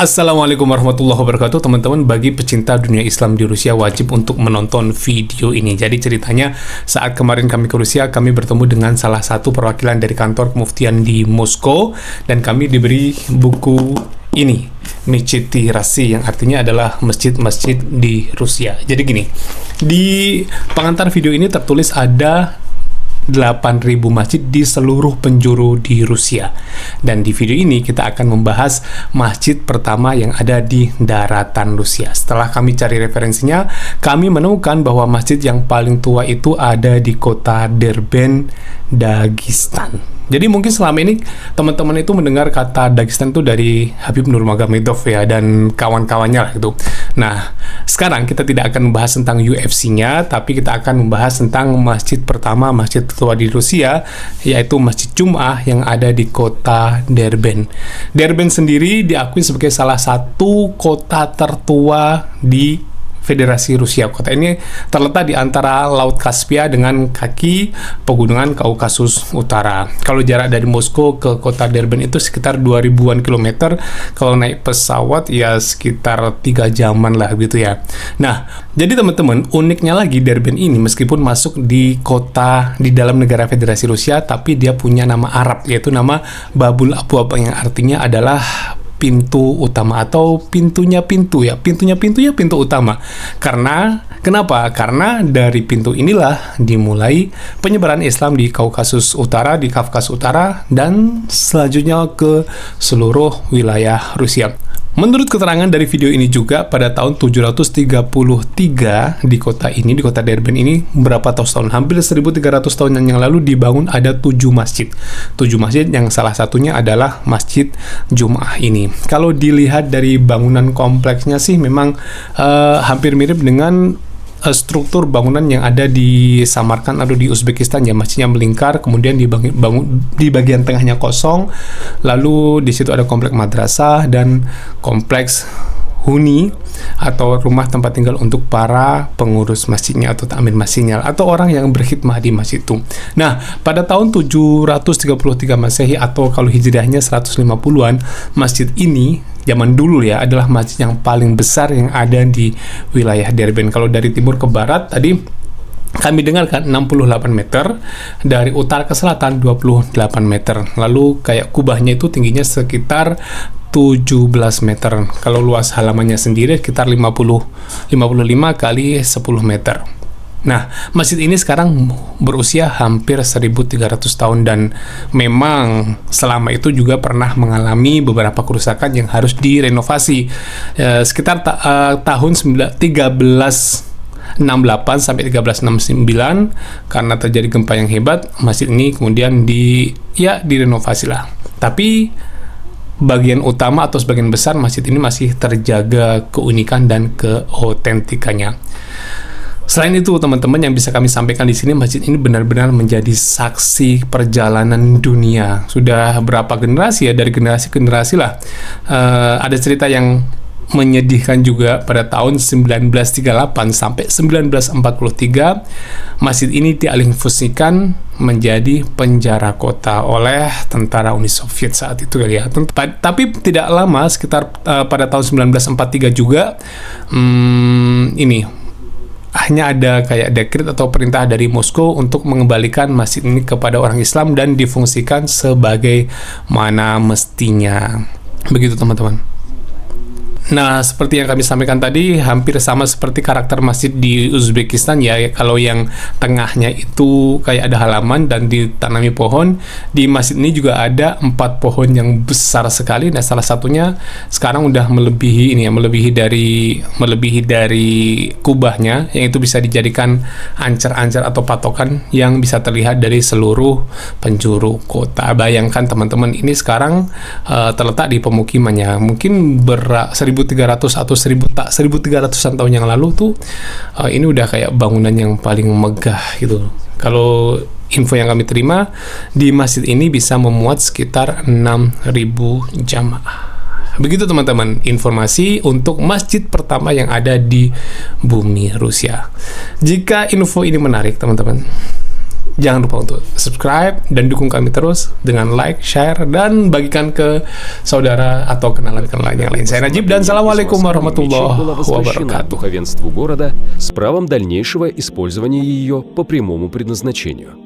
Assalamualaikum warahmatullahi wabarakatuh, teman-teman. Bagi pecinta dunia Islam di Rusia wajib untuk menonton video ini. Jadi ceritanya saat kemarin kami ke Rusia, kami bertemu dengan salah satu perwakilan dari kantor kemuftian di Moskow dan kami diberi buku ini, Mecheti Rasi, yang artinya adalah masjid-masjid di Rusia. Jadi gini, di pengantar video ini tertulis ada 8.000 masjid di seluruh penjuru di Rusia. Dan di video ini kita akan membahas masjid pertama yang ada di daratan Rusia. Setelah kami cari referensinya, kami menemukan bahwa masjid yang paling tua itu ada di kota Derben, Dagestan. Jadi mungkin selama ini teman-teman itu mendengar kata Dagestan itu dari Habib Nurmagomedov ya dan kawan-kawannya lah gitu. Nah, sekarang kita tidak akan membahas tentang UFC-nya, tapi kita akan membahas tentang masjid pertama, masjid tertua di Rusia, yaitu Masjid Jum'ah yang ada di kota Derben. Derben sendiri diakui sebagai salah satu kota tertua di Federasi Rusia. Kota ini terletak di antara Laut Kaspia dengan kaki pegunungan Kaukasus Utara. Kalau jarak dari Moskow ke kota Derben itu sekitar 2000-an kilometer. Kalau naik pesawat ya sekitar 3 jaman lah gitu ya. Nah, jadi teman-teman, uniknya lagi Derben ini meskipun masuk di kota di dalam negara Federasi Rusia, tapi dia punya nama Arab, yaitu nama Babul Abwab, yang artinya adalah pintu utama atau pintu utama. Kenapa? Karena dari pintu inilah dimulai penyebaran Islam di Kaukasus Utara, di Kafkas Utara, dan selanjutnya ke seluruh wilayah Rusia. Menurut keterangan dari video ini juga, pada tahun 733 di kota ini, di kota Derben ini, berapa tahun? Hampir 1300 tahun yang lalu dibangun ada 7 masjid. 7 masjid yang salah satunya adalah Masjid Jum'ah ini. Kalau dilihat dari bangunan kompleksnya sih memang hampir mirip dengan struktur bangunan yang ada di Samarkand atau di Uzbekistan ya. Masjidnya melingkar, kemudian di bagian tengahnya kosong, lalu di situ ada kompleks madrasah dan kompleks huni atau rumah tempat tinggal untuk para pengurus masjidnya atau takmir masjidnya atau orang yang berkhidmah di masjid itu. Nah, pada tahun 733 Masehi atau kalau hijriahnya 150-an, masjid ini zaman dulu ya adalah masjid yang paling besar yang ada di wilayah Derben. Kalau dari timur ke barat tadi kami dengarkan 68 meter, dari utara ke selatan 28 meter. Lalu kayak kubahnya itu tingginya sekitar 17 meter. Kalau luas halamannya sendiri sekitar 55 kali 10 meter. Nah, masjid ini sekarang berusia hampir 1300 tahun dan memang selama itu juga pernah mengalami beberapa kerusakan yang harus direnovasi. Sekitar tahun 1368 sampai 1369 karena terjadi gempa yang hebat, masjid ini kemudian direnovasi lah. Tapi bagian utama atau sebagian besar masjid ini masih terjaga keunikan dan keautentikannya. Selain itu, teman-teman, yang bisa kami sampaikan di sini, masjid ini benar-benar menjadi saksi perjalanan dunia. Sudah berapa generasi ya, dari generasi ke generasi lah. Ada cerita yang menyedihkan juga pada tahun 1938 sampai 1943 masjid ini dialihfungsikan menjadi penjara kota oleh tentara Uni Soviet saat itu ya. Tapi tidak lama, sekitar pada tahun 1943 juga hanya ada kayak dekret atau perintah dari Moskow untuk mengembalikan masjid ini kepada orang Islam dan difungsikan sebagai mana mestinya. Begitu teman-teman. Nah, seperti yang kami sampaikan tadi, hampir sama seperti karakter masjid di Uzbekistan ya. Kalau yang tengahnya itu kayak ada halaman dan ditanami pohon, di masjid ini juga ada 4 pohon yang besar sekali. Nah, salah satunya sekarang udah melebihi dari kubahnya, yang itu bisa dijadikan ancar-ancar atau patokan yang bisa terlihat dari seluruh penjuru kota. Bayangkan teman-teman, ini sekarang terletak di pemukimannya. Mungkin 1300 atau 1300-an tahun yang lalu tuh ini udah kayak bangunan yang paling megah gitu. Kalau info yang kami terima, di masjid ini bisa memuat sekitar 6.000 jamaah. Begitu teman-teman, informasi untuk masjid pertama yang ada di bumi Rusia. Jika info ini menarik teman-teman, Jangan lupa untuk subscribe dan dukung kami terus dengan like, share, dan bagikan ke saudara atau kenalan-kenalan yang lain. Saya Najib dan Assalamualaikum warahmatullahi wabarakatuh. Духовенству города с правом дальнейшего использования ее по прямому предназначению.